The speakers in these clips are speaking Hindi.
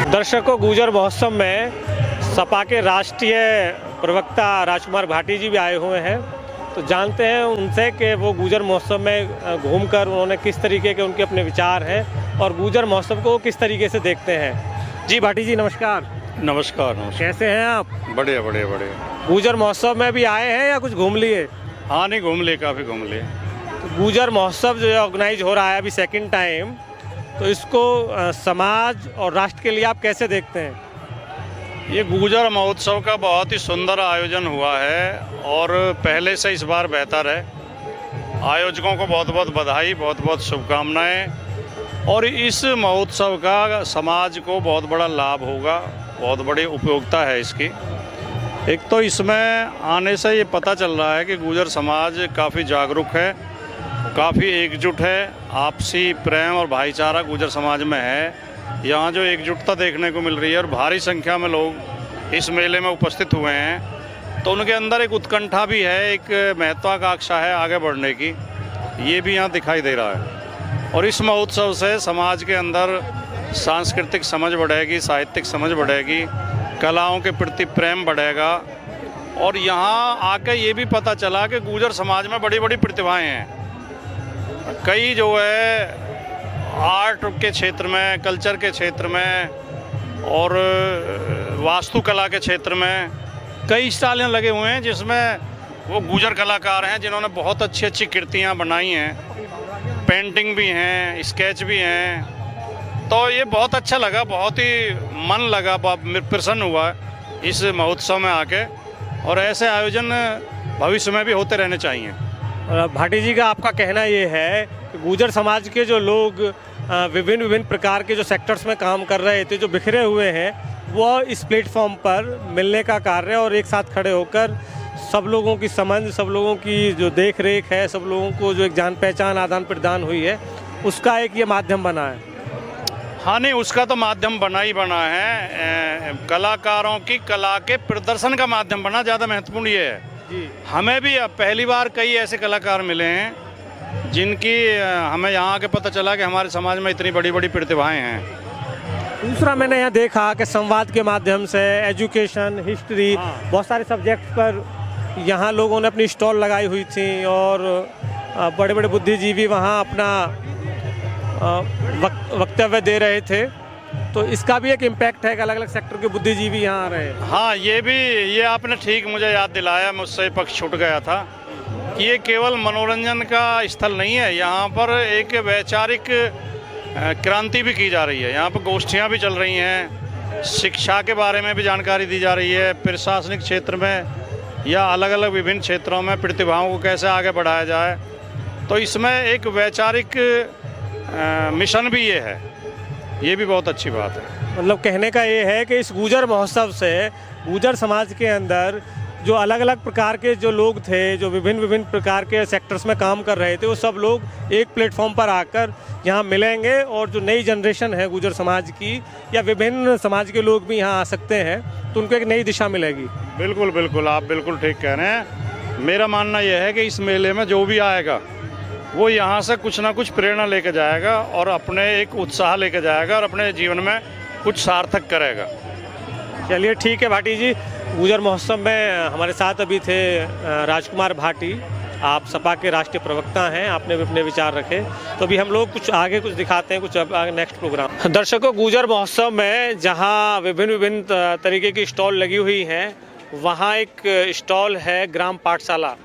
दर्शकों, गुर्जर महोत्सव में सपा के राष्ट्रीय प्रवक्ता राजकुमार भाटी जी भी आए हुए हैं। तो जानते हैं उनसे कि वो गुर्जर महोत्सव में घूमकर उन्होंने किस तरीके के उनके अपने विचार हैं और गुर्जर महोत्सव को किस तरीके से देखते हैं। जी भाटी जी, नमस्कार। नमस्कार। कैसे हैं आप? बढ़िया बढ़िया बढ़िया। गुर्जर महोत्सव में भी आए हैं या कुछ घूम लिए? हाँ, नहीं घूम लिए, काफ़ी घूम लिए। तो गुर्जर महोत्सव जो ऑर्गेनाइज हो रहा है अभी सेकंड टाइम, तो इसको समाज और राष्ट्र के लिए आप कैसे देखते हैं? ये गुर्जर महोत्सव का बहुत ही सुंदर आयोजन हुआ है और पहले से इस बार बेहतर है। आयोजकों को बहुत बहुत बधाई, बहुत बहुत शुभकामनाएं। और इस महोत्सव का समाज को बहुत बड़ा लाभ होगा, बहुत बड़ी उपयोगिता है इसकी। एक तो इसमें आने से ये पता चल रहा है कि गुर्जर समाज काफ़ी जागरूक है, काफ़ी एकजुट है। आपसी प्रेम और भाईचारा गुर्जर समाज में है। यहाँ जो एकजुटता देखने को मिल रही है और भारी संख्या में लोग इस मेले में उपस्थित हुए हैं, तो उनके अंदर एक उत्कंठा भी है, एक महत्वाकांक्षा है आगे बढ़ने की, ये भी यहाँ दिखाई दे रहा है। और इस महोत्सव से समाज के अंदर सांस्कृतिक समझ बढ़ेगी, साहित्यिक समझ बढ़ेगी, कलाओं के प्रति प्रेम बढ़ेगा। और यहाँ आके ये भी पता चला कि गुर्जर समाज में बड़ी बड़ी प्रतिभाएं हैं। कई जो है आर्ट के क्षेत्र में, कल्चर के क्षेत्र में और वास्तुकला के क्षेत्र में कई स्टाइलें लगे हुए हैं, जिसमें वो गुर्जर कलाकार हैं जिन्होंने बहुत अच्छी अच्छी कृतियाँ बनाई हैं। पेंटिंग भी हैं, स्केच भी हैं। तो ये बहुत अच्छा लगा, बहुत ही मन लगा, प्रसन्न हुआ इस महोत्सव में आके। और ऐसे आयोजन भविष्य में भी होते रहने चाहिए। भाटी जी का आपका कहना ये है कि गुर्जर समाज के जो लोग विभिन्न विभिन्न प्रकार के जो सेक्टर्स में काम कर रहे थे, जो बिखरे हुए हैं, वो इस प्लेटफॉर्म पर मिलने का कार्य और एक साथ खड़े होकर सब लोगों की समझ, सब लोगों की जो देख रेख है, सब लोगों को जो एक जान पहचान आदान प्रदान हुई है, उसका एक ये माध्यम बना है। हाँ, नहीं उसका तो माध्यम बना ही बना है। कलाकारों की कला के प्रदर्शन का माध्यम बना, ज़्यादा महत्वपूर्ण ये है जी। हमें भी अब पहली बार कई ऐसे कलाकार मिले हैं जिनकी हमें यहाँ आके पता चला कि हमारे समाज में इतनी बड़ी बड़ी प्रतिभाएं हैं। दूसरा मैंने यहाँ देखा कि संवाद के माध्यम से एजुकेशन, हिस्ट्री, बहुत सारे सब्जेक्ट्स पर यहाँ लोगों ने अपनी स्टॉल लगाई हुई थी और बड़े बड़े बुद्धिजीवी वहाँ अपना वक्तव्य दे रहे थे। तो इसका भी एक इम्पैक्ट है कि अलग अलग सेक्टर के बुद्धिजीवी यहाँ आ रहे हैं। हाँ, ये आपने ठीक मुझे याद दिलाया, मुझसे पक्ष छूट गया था कि ये केवल मनोरंजन का स्थल नहीं है। यहाँ पर एक वैचारिक क्रांति भी की जा रही है। यहाँ पर गोष्ठियाँ भी चल रही हैं, शिक्षा के बारे में भी जानकारी दी जा रही है, प्रशासनिक क्षेत्र में या अलग अलग विभिन्न क्षेत्रों में प्रतिभाओं को कैसे आगे बढ़ाया जाए। तो इसमें एक वैचारिक मिशन भी ये है, ये भी बहुत अच्छी बात है। मतलब कहने का ये है कि इस गुर्जर महोत्सव से गुर्जर समाज के अंदर जो अलग अलग प्रकार के जो लोग थे, जो विभिन्न विभिन्न प्रकार के सेक्टर्स में काम कर रहे थे, वो सब लोग एक प्लेटफॉर्म पर आकर यहाँ मिलेंगे और जो नई जनरेशन है गुर्जर समाज की या विभिन्न समाज के लोग भी यहाँ आ सकते हैं, तो उनको एक नई दिशा मिलेगी। बिल्कुल बिल्कुल, आप बिल्कुल ठीक कह रहे हैं। मेरा मानना यह है कि इस मेले में जो भी आएगा वो यहाँ से कुछ ना कुछ प्रेरणा लेकर जाएगा और अपने एक उत्साह लेकर जाएगा और अपने जीवन में कुछ सार्थक करेगा। चलिए ठीक है भाटी जी। गुर्जर महोत्सव में हमारे साथ अभी थे राजकुमार भाटी, आप सपा के राष्ट्रीय प्रवक्ता हैं, आपने भी अपने विचार रखे। तो अभी हम लोग कुछ आगे कुछ दिखाते हैं, कुछ आगे नेक्स्ट प्रोग्राम। दर्शकों, गुर्जर महोत्सव में जहाँ विभिन्न विभिन्न तरीके की स्टॉल लगी हुई हैं, वहाँ एक स्टॉल है ग्राम पाठशाला।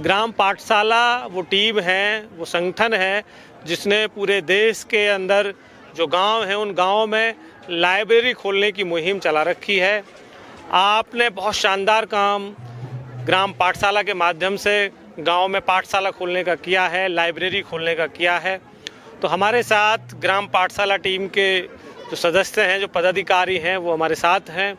ग्राम पाठशाला वो टीम है, वो संगठन है जिसने पूरे देश के अंदर जो गांव हैं उन गांवों में लाइब्रेरी खोलने की मुहिम चला रखी है। आपने बहुत शानदार काम ग्राम पाठशाला के माध्यम से गांव में पाठशाला खोलने का किया है, लाइब्रेरी खोलने का किया है। तो हमारे साथ ग्राम पाठशाला टीम के जो सदस्य हैं, जो पदाधिकारी हैं, वो हमारे साथ हैं।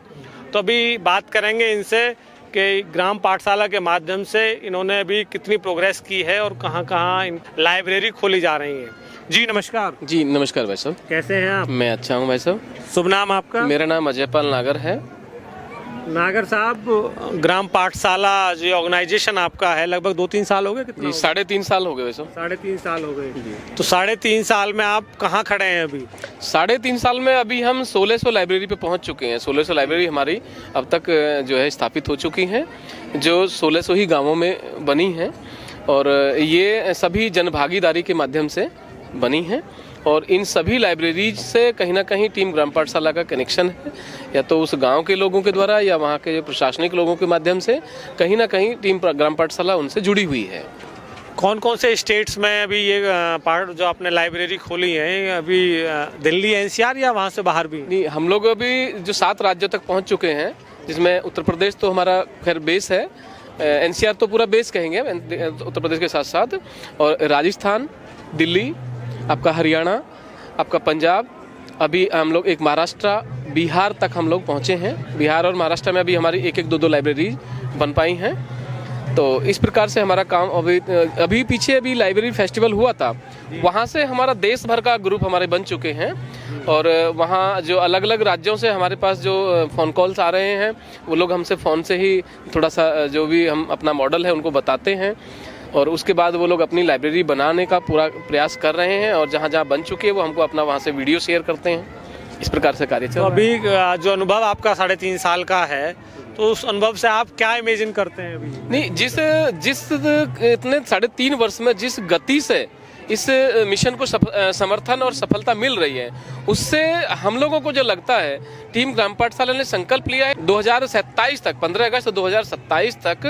तो अभी बात करेंगे इनसे कि ग्राम पाठशाला के माध्यम से इन्होंने अभी कितनी प्रोग्रेस की है और कहाँ कहाँ लाइब्रेरी खोली जा रही है। जी नमस्कार। जी नमस्कार भाई साहब। कैसे हैं आप? मैं अच्छा हूँ भाई साहब। शुभ नाम आपका? मेरा नाम अजयपाल नागर है। नागर साहब, ग्राम पाठशाला जो ऑर्गेनाइजेशन आपका है, लगभग 2-3 साल हो गए? कितना? जी 3.5 साल हो गए वैसे। 3.5 साल हो गए। तो 3.5 साल में आप कहाँ खड़े हैं अभी? 3.5 साल में अभी हम 1600 लाइब्रेरी पे पहुंच चुके हैं। 1600 लाइब्रेरी हमारी अब तक जो है स्थापित हो चुकी हैं, जो 1600 ही गांवों में बनी हैं, और ये सभी जनभागीदारी के माध्यम से बनी हैं। और इन सभी लाइब्रेरीज से कहीं ना कहीं टीम ग्राम पाठशाला का कनेक्शन है, या तो उस गांव के लोगों के द्वारा या वहाँ के प्रशासनिक लोगों के माध्यम से कहीं ना कहीं टीम ग्राम पाठशाला उनसे जुड़ी हुई है। कौन कौन से स्टेट्स में अभी ये पार्ट जो आपने लाइब्रेरी खोली है, अभी दिल्ली, एनसीआर या वहाँ से बाहर भी? नहीं, हम लोग अभी जो 7 राज्यों तक पहुँच चुके हैं, जिसमें उत्तर प्रदेश तो हमारा खैर बेस है, एनसीआर तो पूरा बेस कहेंगे उत्तर प्रदेश के साथ साथ, और राजस्थान, दिल्ली, आपका हरियाणा, आपका पंजाब, अभी हम लोग एक महाराष्ट्र, बिहार तक हम लोग पहुँचे हैं। बिहार और महाराष्ट्र में अभी हमारी 1-1, 2-2 लाइब्रेरी बन पाई हैं। तो इस प्रकार से हमारा काम अभी पीछे अभी लाइब्रेरी फेस्टिवल हुआ था, वहाँ से हमारा देश भर का ग्रुप हमारे बन चुके हैं। और वहाँ जो अलग अलग राज्यों से हमारे पास जो फ़ोन कॉल्स आ रहे हैं, वो लोग हमसे फ़ोन से ही थोड़ा सा जो भी हम अपना मॉडल है उनको बताते हैं, और उसके बाद वो लोग अपनी लाइब्रेरी बनाने का पूरा प्रयास कर रहे हैं, और जहाँ जहाँ बन चुकी है वो हमको अपना वहाँ से वीडियो शेयर करते हैं। इस प्रकार से कार्य चल रहा है। अभी जो अनुभव आपका 3.5 साल का है, तो उस अनुभव से आप क्या इमेजिन करते हैं अभी? नहीं, जिस इतने 3.5 वर्ष में जिस गति से इस मिशन को समर्थन और सफलता मिल रही है, उससे हम लोगों को जो लगता है, टीम ग्राम पाठशाला ने संकल्प लिया है 2027 तक, 15 अगस्त 2027 तक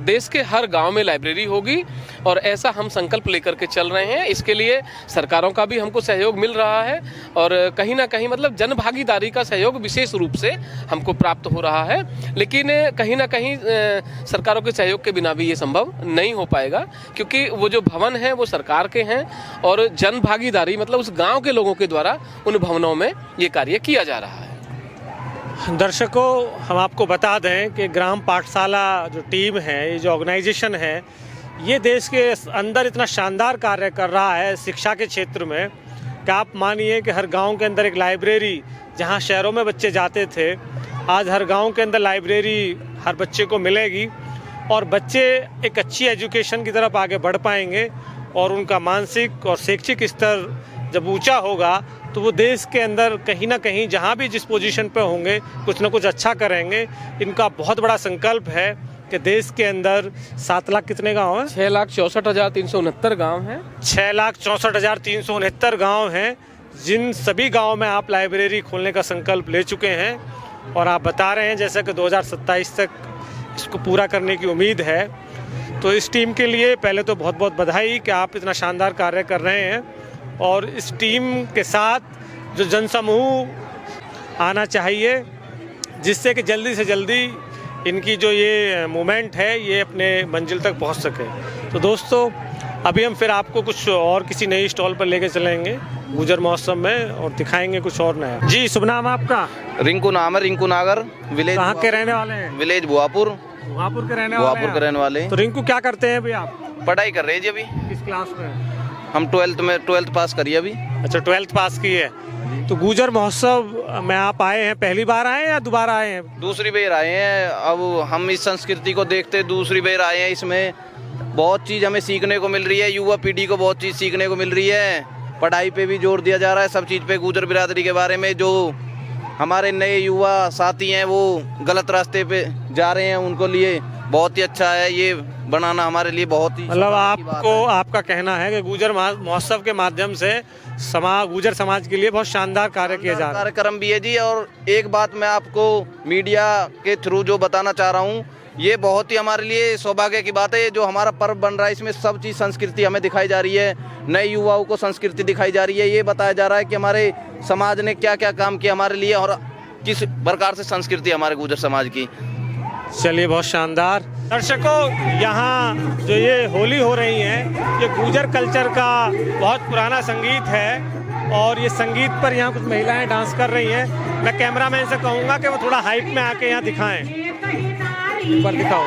देश के हर गांव में लाइब्रेरी होगी, और ऐसा हम संकल्प लेकर के चल रहे हैं। इसके लिए सरकारों का भी हमको सहयोग मिल रहा है, और कहीं ना कहीं मतलब जन भागीदारी का सहयोग विशेष रूप से हमको प्राप्त हो रहा है। लेकिन कहीं ना कहीं सरकारों के सहयोग के बिना भी ये संभव नहीं हो पाएगा, क्योंकि वो जो भवन हैं वो सरकार के हैं, और जन भागीदारी मतलब उस गांव के लोगों के द्वारा उन भवनों में ये कार्य किया जा रहा है। दर्शकों, हम आपको बता दें कि ग्राम पाठशाला जो टीम है, ये जो ऑर्गेनाइजेशन है, ये देश के अंदर इतना शानदार कार्य कर रहा है शिक्षा के क्षेत्र में, कि आप मानिए कि हर गांव के अंदर एक लाइब्रेरी, जहां शहरों में बच्चे जाते थे, आज हर गांव के अंदर लाइब्रेरी हर बच्चे को मिलेगी, और बच्चे एक अच्छी एजुकेशन की तरफ आगे बढ़ पाएंगे, और उनका मानसिक और शैक्षिक स्तर जब ऊंचा होगा तो वो देश के अंदर कहीं ना कहीं जहाँ भी जिस पोजीशन पे होंगे कुछ ना कुछ अच्छा करेंगे। इनका बहुत बड़ा संकल्प है कि देश के अंदर 7 लाख कितने गांव हैं? 6,64,369 गाँव हैं। 6,64,369 गाँव हैं, जिन सभी गाँव में आप लाइब्रेरी खोलने का संकल्प ले चुके हैं, और आप बता रहे हैं जैसे कि 2027 तक इसको पूरा करने की उम्मीद है। तो इस टीम के लिए पहले तो बहुत बहुत बधाई कि आप इतना शानदार कार्य कर रहे हैं, और इस टीम के साथ जो जनसमूह आना चाहिए, जिससे कि जल्दी से जल्दी इनकी जो ये मूवमेंट है ये अपने मंजिल तक पहुंच सके। तो दोस्तों, अभी हम फिर आपको कुछ और किसी नई स्टॉल पर लेके चलेंगे गुजर महोत्सव में, और दिखाएंगे कुछ और नया। जी, शुभ नाम आपका? रिंकू नाम है, रिंकू नागर। विलेज कहाँ के रहने वाले हैं? विलेज बुआपुर। बुआपुर के रहने बुआपुर के रहने वाले। तो रिंकू, क्या करते हैं अभी आप? पढ़ाई कर रहे हैं जी अभी। किस क्लास में? हम 12th पास करिए अभी। अच्छा, 12th पास की है। तो गुजर महोत्सव में आप आए हैं, पहली बार आए हैं या दोबारा आए हैं? दूसरी बार आए हैं। अब हम इस संस्कृति को देखते दूसरी बार आए हैं। इसमें बहुत चीज़ हमें सीखने को मिल रही है, युवा पीढ़ी को बहुत चीज़ सीखने को मिल रही है। पढ़ाई पे भी जोर दिया जा रहा है, सब चीज़ पे। गुजर बिरादरी के बारे में जो हमारे नए युवा साथी हैं वो गलत रास्ते पे जा रहे हैं, उनको लिए बहुत ही अच्छा है ये बनाना, हमारे लिए बहुत ही मतलब आपको, आपका कहना है कि गुजर महोत्सव के माध्यम से गुजर समाज के लिए बहुत शानदार कार्य किया जा रहा है। कार्यक्रम भी है जी। और एक बात मैं आपको मीडिया के थ्रू जो बताना चाह रहा हूँ, ये बहुत ही हमारे लिए सौभाग्य की बात है। जो हमारा पर्व बन रहा है, इसमें सब चीज़ संस्कृति हमें दिखाई जा रही है, नए युवाओं को संस्कृति दिखाई जा रही है। ये बताया जा रहा है कि हमारे समाज ने क्या क्या काम किया हमारे लिए, और किस प्रकार से संस्कृति हमारे गुजर समाज की। चलिए, बहुत शानदार। दर्शकों, यहाँ जो ये होली हो रही है, ये गुजर कल्चर का बहुत पुराना संगीत है, और ये संगीत पर यहाँ कुछ महिलाएं डांस कर रही हैं। मैं कैमरामैन से कहूँगा कि वो थोड़ा हाइट में आके यहाँ दिखाएं। ऊपर दिखाओ।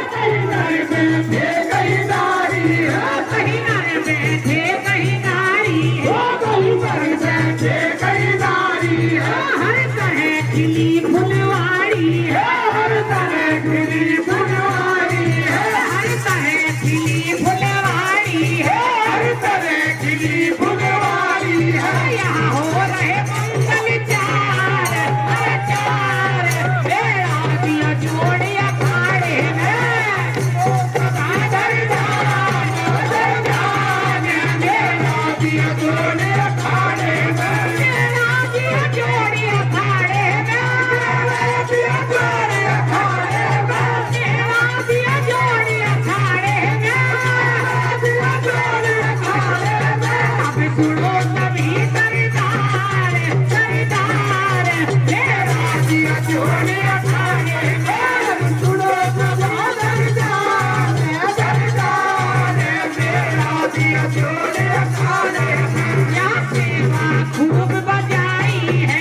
खूब बजाई है,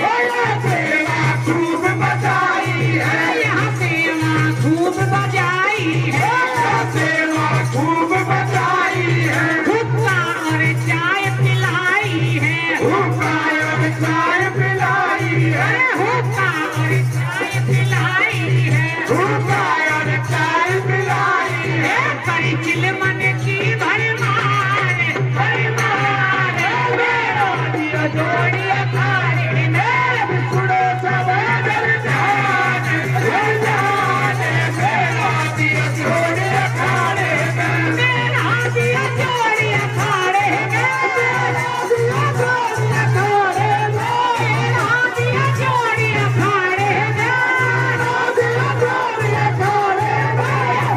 खूब बजाई है, यहाँ सेवा खूब बजाई है, खूब बजाई है, हुक्का और चाय पिलाई है, हुक्का और चाय पिलाई है, हुक्का और चाय पिलाई है, हुक्का और चाय पिलाई है, करी चिल मन की भरमार मेरो दियो जोड़िए खारे मेरे बिछड़ो सब दरजान मेरो दियो जोड़िए खारे मेरा दियो जोड़िए खारे मेरा दियो जोड़िए खारे मेरा दियो जोड़िए खारे मेरा दियो जोड़िए खारे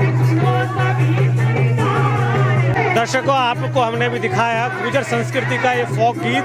बिछड़ो सभी दरजान। दर्शकों, आपको हमने भी दिखाया गुर्जर संस्कृति का ये फोक गीत।